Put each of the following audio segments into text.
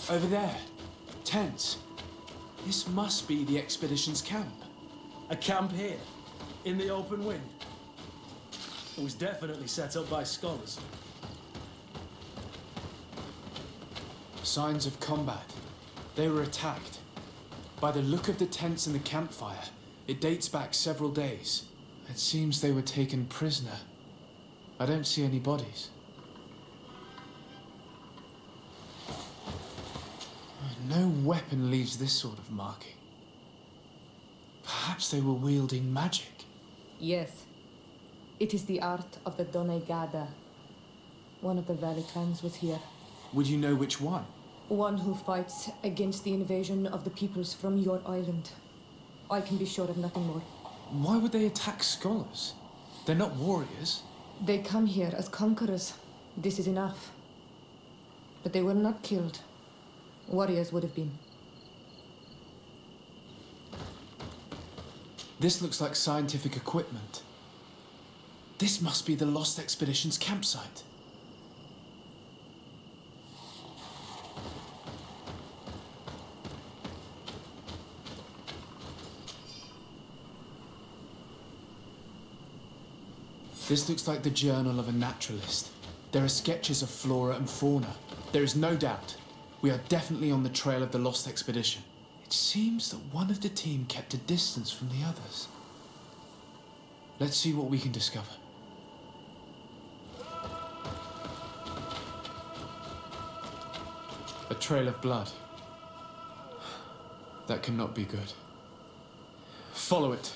Over there. Tents. This must be the expedition's camp. A camp here, in the open wind. It was definitely set up by scholars. Signs of combat. They were attacked. By the look of the tents and the campfire, it dates back several days. It seems they were taken prisoner. I don't see any bodies. No weapon leaves this sort of marking. Perhaps they were wielding magic. Yes. It is the art of the Donegada. One of the Valley clans was here. Would you know which one? One who fights against the invasion of the peoples from your island. I can be sure of nothing more. Why would they attack scholars? They're not warriors. They come here as conquerors. This is enough. But they were not killed. Warriors would have been. This looks like scientific equipment. This must be the Lost Expedition's campsite. This looks like the journal of a naturalist. There are sketches of flora and fauna. There is no doubt. We are definitely on the trail of the Lost Expedition. It seems that one of the team kept a distance from the others. Let's see what we can discover. A trail of blood. That cannot be good. Follow it.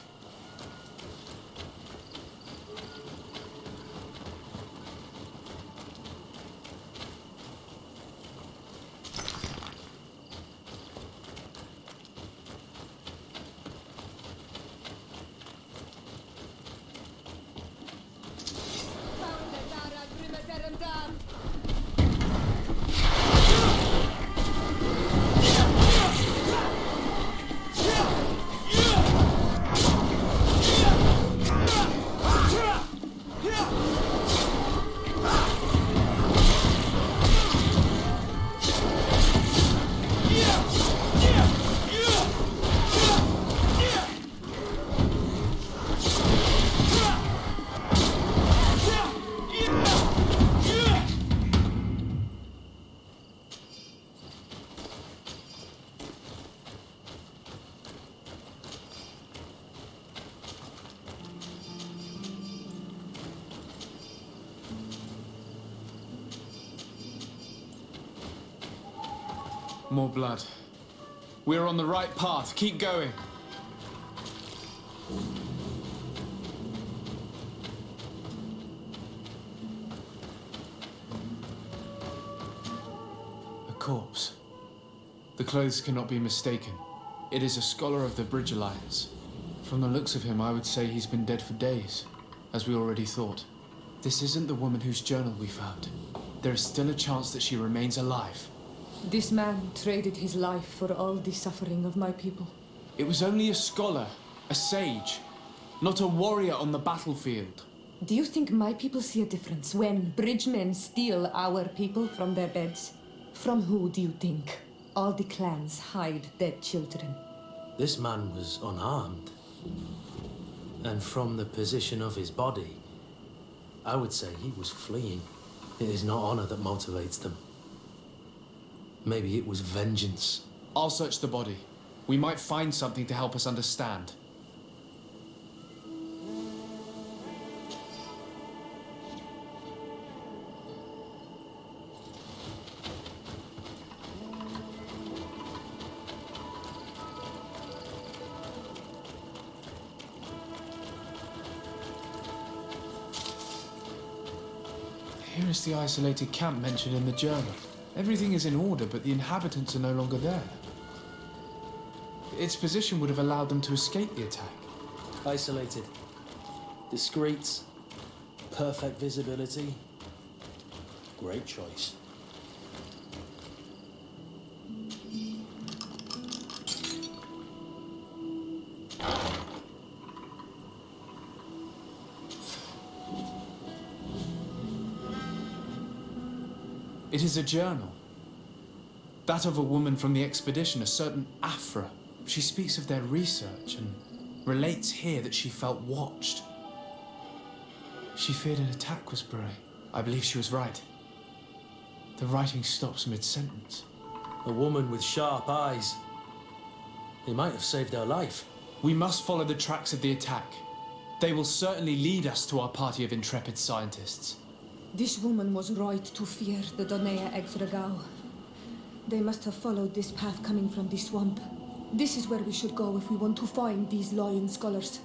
More blood. We're on the right path. Keep going. A corpse. The clothes cannot be mistaken. It is a scholar of the Bridge Alliance. From the looks of him, I would say he's been dead for days, as we already thought. This isn't the woman whose journal we found. There is still a chance that she remains alive. This man traded his life for all the suffering of my people. It was only a scholar, a sage, not a warrior on the battlefield. Do you think my people see a difference when bridgemen steal our people from their beds? From who do you think all the clans hide their children? This man was unarmed. And from the position of his body, I would say he was fleeing. It is not honor that motivates them. Maybe it was vengeance. I'll search the body. We might find something to help us understand. Here is the isolated camp mentioned in the journal. Everything is in order, but the inhabitants are no longer there. Its position would have allowed them to escape the attack. Isolated. Discreet. Perfect visibility. Great choice. It is a journal. That of a woman from the expedition, a certain Afra. She speaks of their research and relates here that she felt watched. She feared an attack was brewing. I believe she was right. The writing stops mid-sentence. A woman with sharp eyes. They might have saved her life. We must follow the tracks of the attack. They will certainly lead us to our party of intrepid scientists. This woman was right to fear the Donea Exregao. They must have followed this path coming from the swamp. This is where we should go if we want to find these lion scholars.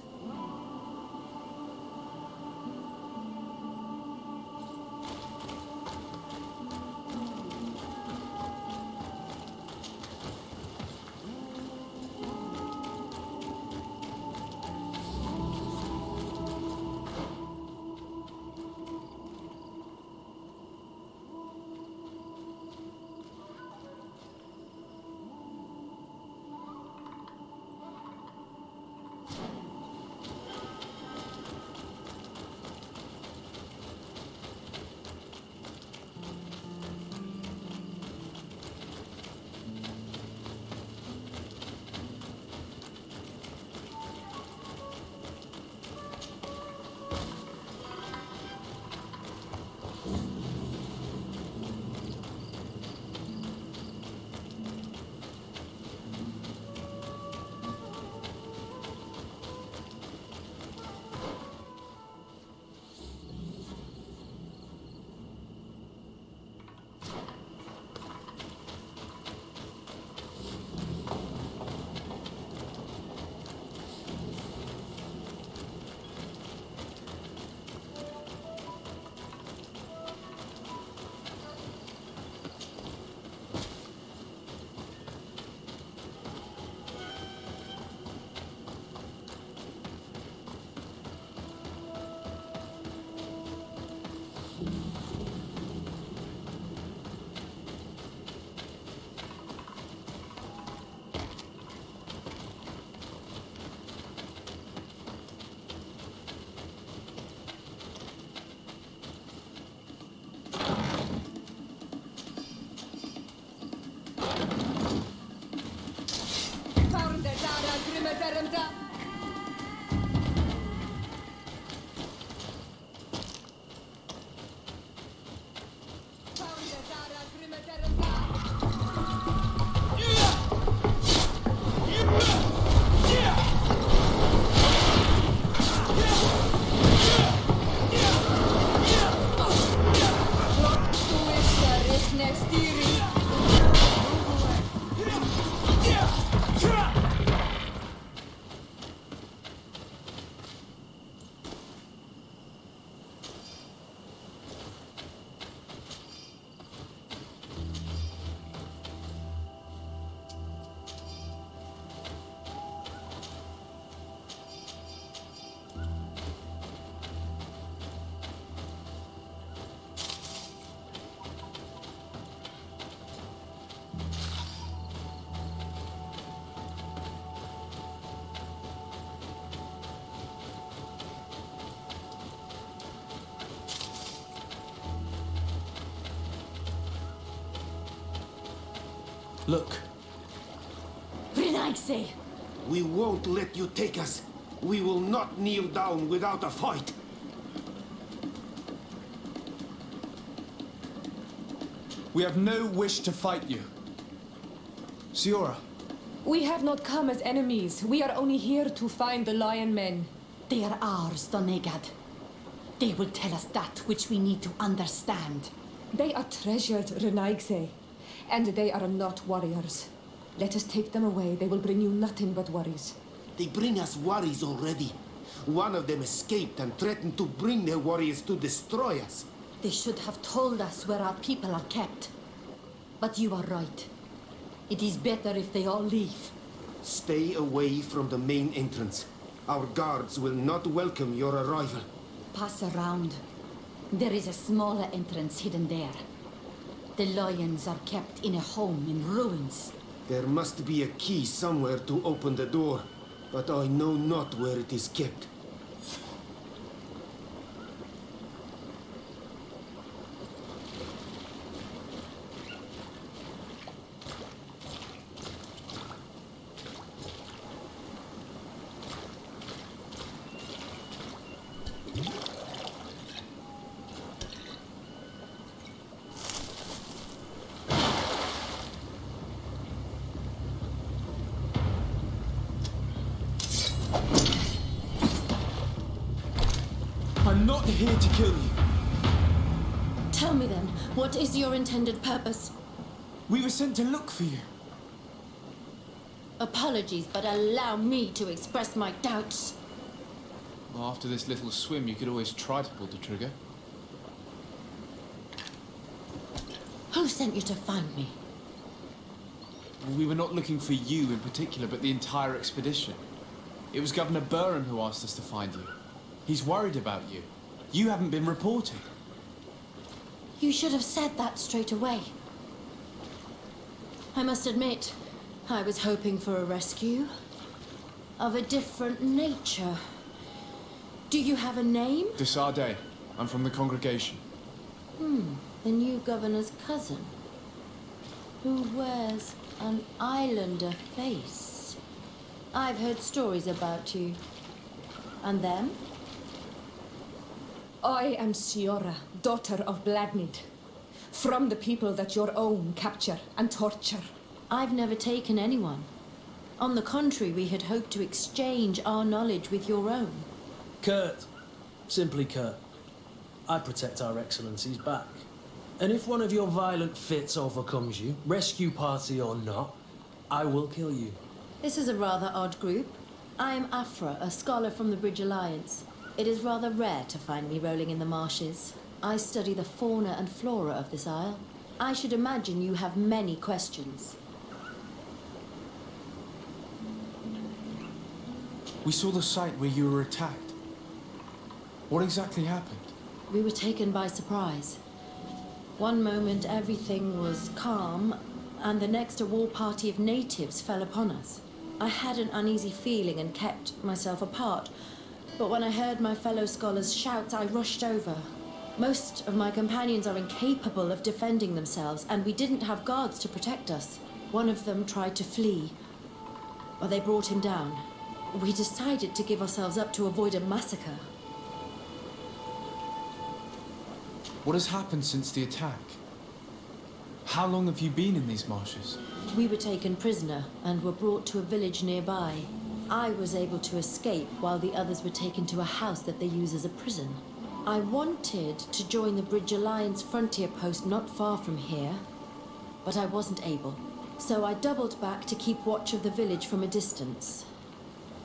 Look. Renaigse! We won't let you take us. We will not kneel down without a fight. We have no wish to fight you. Siora. We have not come as enemies. We are only here to find the lion men. They are ours, Donegad. They will tell us that which we need to understand. They are treasured, Renaigse. And they are not warriors. Let us take them away. They will bring you nothing but worries. They bring us worries already. One of them escaped and threatened to bring their warriors to destroy us. They should have told us where our people are kept. But you are right. It is better if they all leave. Stay away from the main entrance. Our guards will not welcome your arrival. Pass around. There is a smaller entrance hidden there. The lions are kept in a home in ruins. There must be a key somewhere to open the door, but I know not where it is kept. I'm not here to kill you. Tell me then, what is your intended purpose? We were sent to look for you. Apologies, but allow me to express my doubts. Well, after this little swim, you could always try to pull the trigger. Who sent you to find me? We were not looking for you in particular, but the entire expedition. It was Governor Burham who asked us to find you. He's worried about you. You haven't been reporting. You should have said that straight away. I must admit, I was hoping for a rescue of a different nature. Do you have a name? Desarde. I'm from the congregation. The new governor's cousin, who wears an islander face. I've heard stories about you. And them? I am Siora, daughter of Bladnid, from the people that your own capture and torture. I've never taken anyone. On the contrary, we had hoped to exchange our knowledge with your own. Kurt. Simply Kurt. I protect our excellencies back. And if one of your violent fits overcomes you, rescue party or not, I will kill you. This is a rather odd group. I am Afra, a scholar from the Bridge Alliance. It is rather rare to find me rolling in the marshes. I study the fauna and flora of this isle. I should imagine you have many questions. We saw the site where you were attacked. What exactly happened? We were taken by surprise. One moment everything was calm, and the next a war party of natives fell upon us. I had an uneasy feeling and kept myself apart, but when I heard my fellow scholars' shouts, I rushed over. Most of my companions are incapable of defending themselves, and we didn't have guards to protect us. One of them tried to flee, but they brought him down. We decided to give ourselves up to avoid a massacre. What has happened since the attack? How long have you been in these marshes? We were taken prisoner and were brought to a village nearby. I was able to escape while the others were taken to a house that they use as a prison. I wanted to join the Bridge Alliance frontier post not far from here, but I wasn't able. So I doubled back to keep watch of the village from a distance.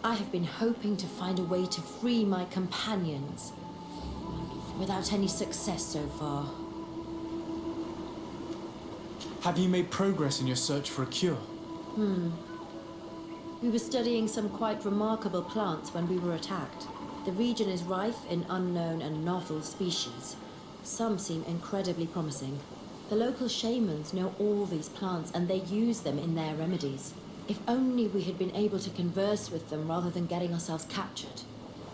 I have been hoping to find a way to free my companions, without any success so far. Have you made progress in your search for a cure? We were studying some quite remarkable plants when we were attacked. The region is rife in unknown and novel species. Some seem incredibly promising. The local shamans know all these plants and they use them in their remedies. If only we had been able to converse with them rather than getting ourselves captured.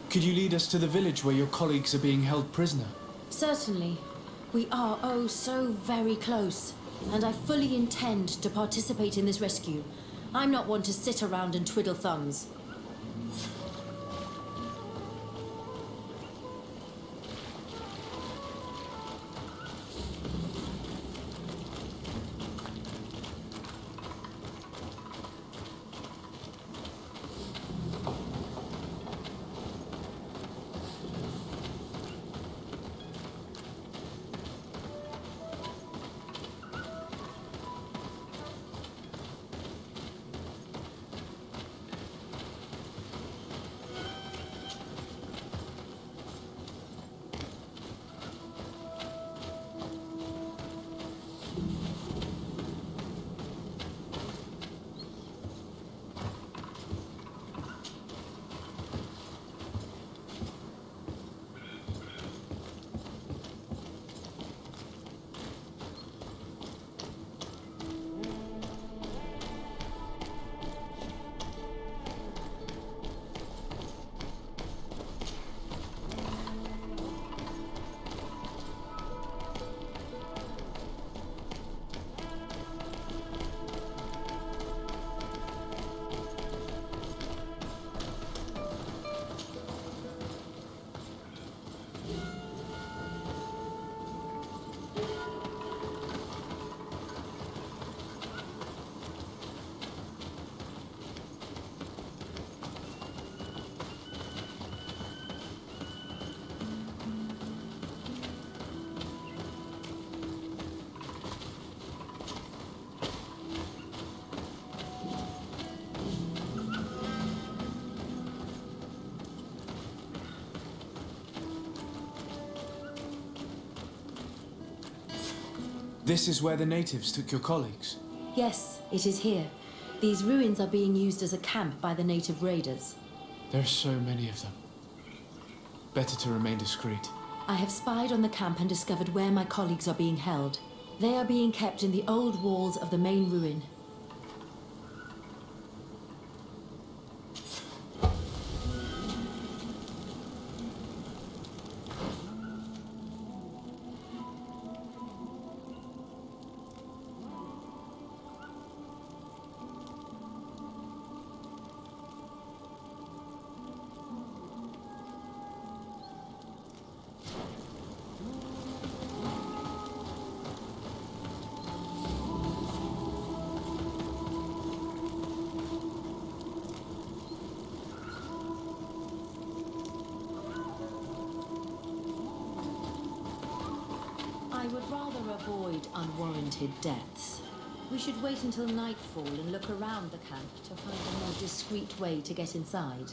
Could you lead us to the village where your colleagues are being held prisoner? Certainly. We are, oh, so very close. And I fully intend to participate in this rescue. I'm not one to sit around and twiddle thumbs. This is where the natives took your colleagues. Yes, it is here. These ruins are being used as a camp by the native raiders. There are so many of them. Better to remain discreet. I have spied on the camp and discovered where my colleagues are being held. They are being kept in the old walls of the main ruin. I would rather avoid unwarranted deaths. We should wait until nightfall and look around the camp to find a more discreet way to get inside.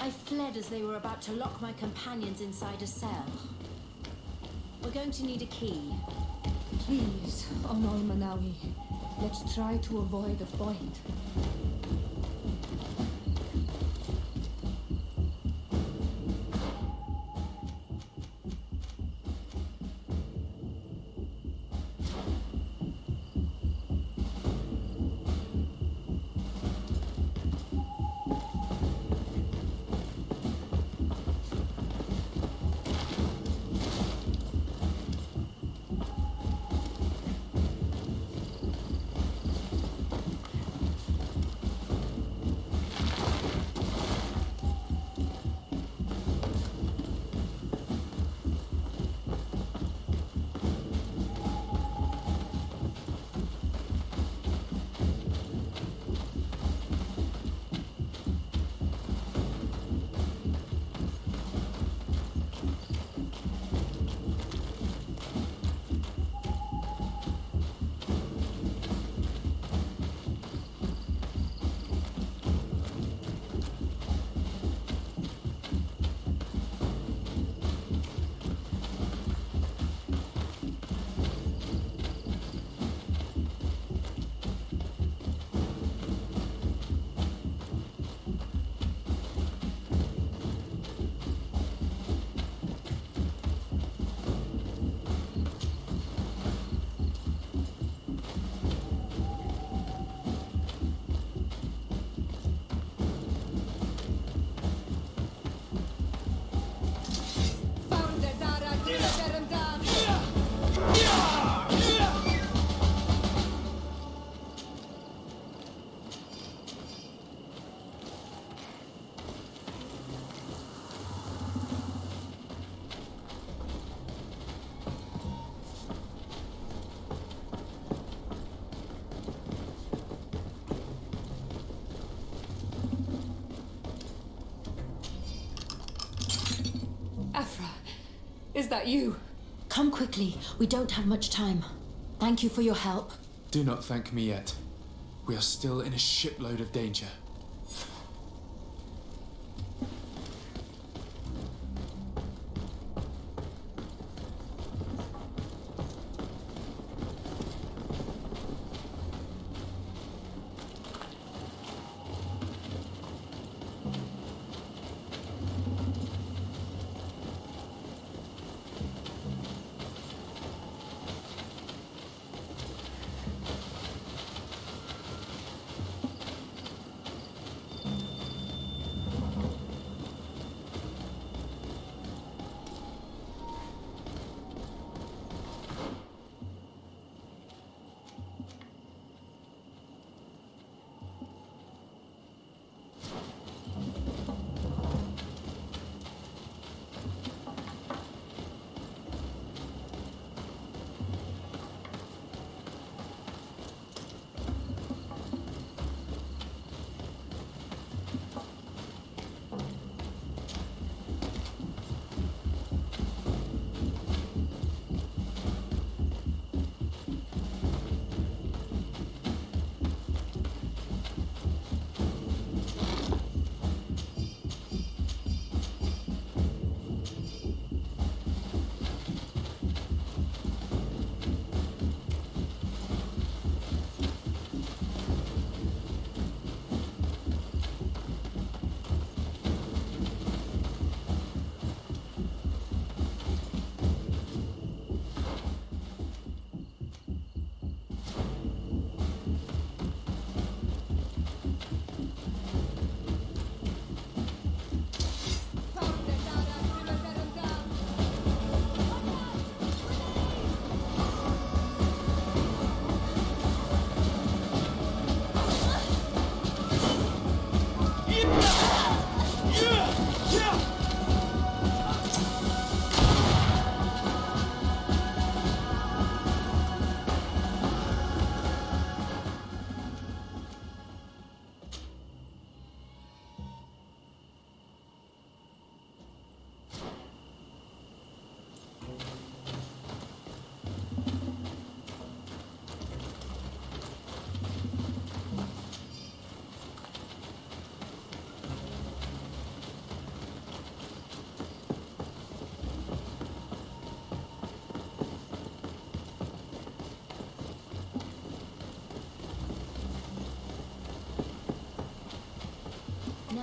I fled as they were about to lock my companions inside a cell. We're going to need a key. Please, on Manawi, let's try to avoid a fight. Afra, is that you? Come quickly. We don't have much time. Thank you for your help. Do not thank me yet. We are still in a shipload of danger.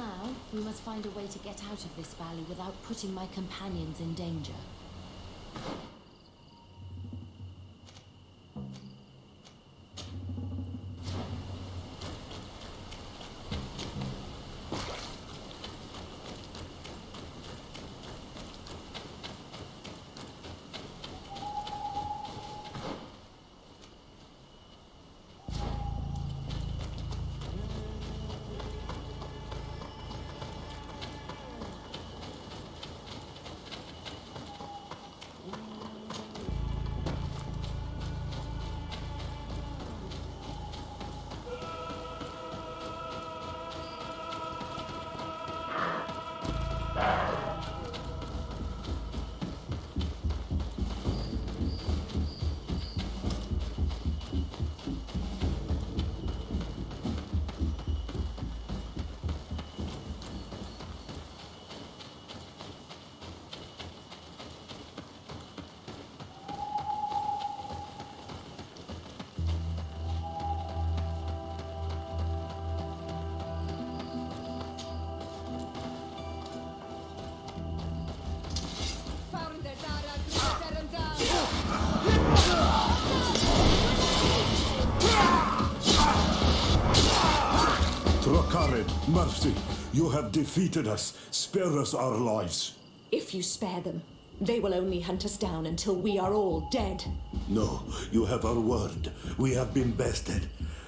now, we must find a way to get out of this valley without putting my companions in danger. Mercy, you have defeated us. Spare us our lives. If you spare them, they will only hunt us down until we are all dead. No, you have our word. We have been bested.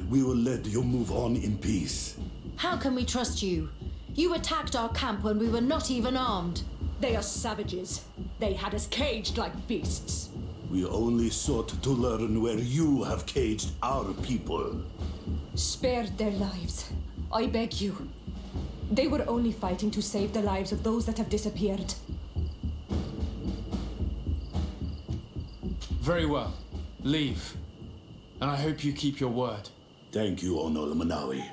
We will let you move on in peace. How can we trust you? You attacked our camp when we were not even armed. They are savages. They had us caged like beasts. We only sought to learn where you have caged our people. Spare their lives. I beg you. They were only fighting to save the lives of those that have disappeared. Very well. Leave. And I hope you keep your word. Thank you, Onol Manawi.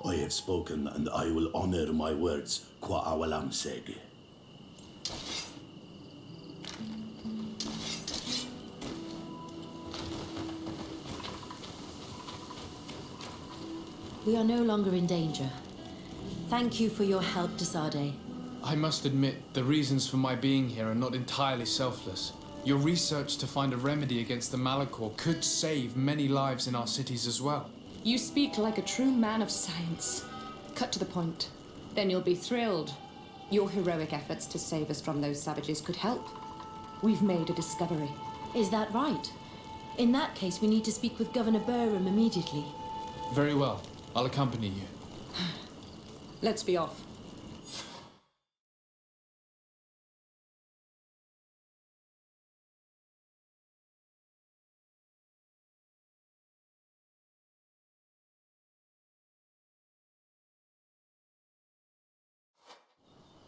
I have spoken, and I will honor my words. Kwa awalam seg. We are no longer in danger. Thank you for your help, Desade. I must admit, the reasons for my being here are not entirely selfless. Your research to find a remedy against the Malachor could save many lives in our cities as well. You speak like a true man of science. Cut to the point. Then you'll be thrilled. Your heroic efforts to save us from those savages could help. We've made a discovery. Is that right? In that case, we need to speak with Governor Burham immediately. Very well. I'll accompany you. Let's be off.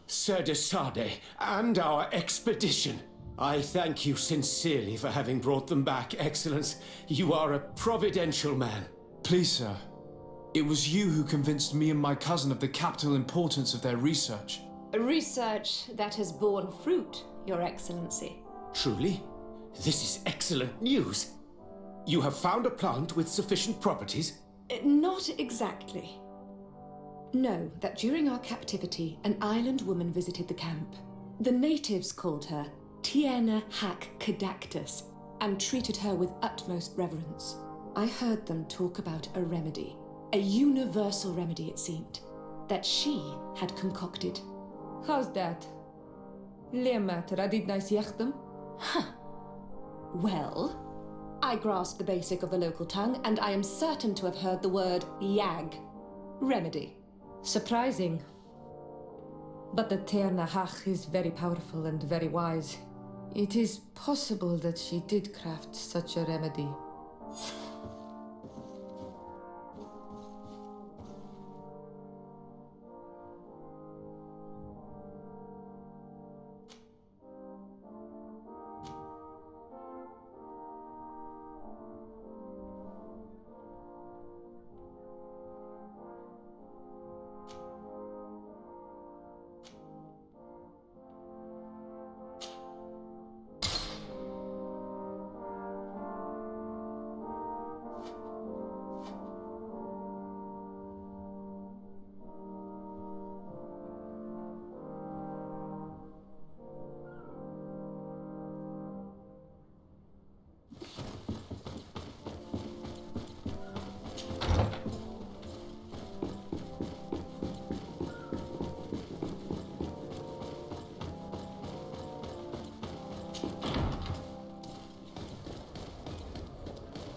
Sir Desade, and our expedition. I thank you sincerely for having brought them back, Excellence. You are a providential man. Please, sir. It was you who convinced me and my cousin of the capital importance of their research. Research that has borne fruit, Your Excellency. Truly? This is excellent news. You have found a plant with sufficient properties? Not exactly. Know that during our captivity, an island woman visited the camp. The natives called her Tiena Hac Cadactus and treated her with utmost reverence. I heard them talk about a remedy, a universal remedy it seemed, that she had concocted. How's that? Huh. Well, I grasped the basic of the local tongue, and I am certain to have heard the word yag, remedy. Surprising. But the Terna Hach is very powerful and very wise. It is possible that she did craft such a remedy.